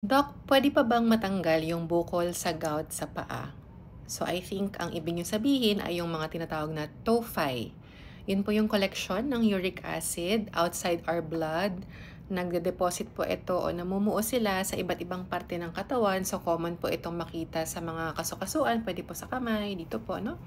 Doc, pwede pa bang matanggal yung bukol sa gout sa paa? So I think ang ibig niyo sabihin ay yung mga tinatawag na tophi. Yun po yung collection ng uric acid outside our blood. Nagde-deposit po ito o namumuo sila sa iba't ibang parte ng katawan. So common po itong makita sa mga kasukasuan. Pwede po sa kamay, dito po, no?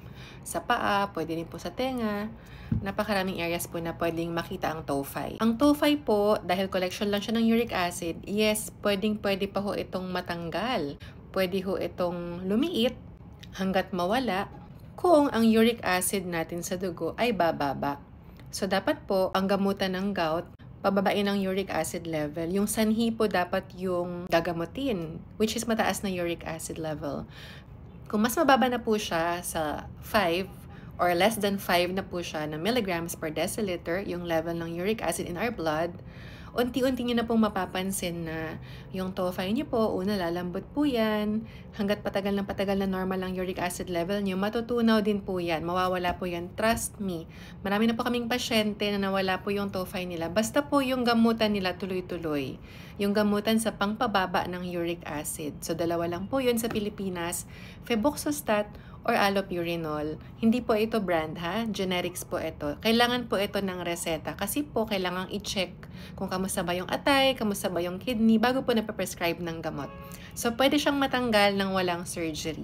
Sa paa, pwede rin po sa tenga. Napakaraming areas po na pwedeng makita ang tophi. Ang tophi po, dahil collection lang siya ng uric acid, yes, pwede pa ho itong matanggal. Pwede ho itong lumiit hanggat mawala kung ang uric acid natin sa dugo ay bababa. So dapat po ang gamutan ng gout, pababain ang uric acid level. Yung sanhi po dapat yung gagamutin, which is mataas na uric acid level. Kung mas mababa na po siya sa 5 or less than 5 na po siya na milligrams per deciliter, yung level ng uric acid in our blood, unti-unti nyo na pong mapapansin na yung tophi nyo po, una lalambot po yan, hanggat patagal na normal ang uric acid level nyo, matutunaw din po yan, mawawala po yan, trust me. Marami na po kaming pasyente na nawala po yung tophi nila, basta po yung gamutan nila tuloy-tuloy, yung gamutan sa pangpababa ng uric acid. So dalawa lang po yun sa Pilipinas, Febuxostat or allopurinol. Hindi po ito brand ha, generics po ito. Kailangan po ito ng reseta kasi po kailangan i-check kung kamusta ba yung atay, kamusta ba yung kidney bago po na-prescribe ng gamot. So pwede siyang matanggal ng walang surgery.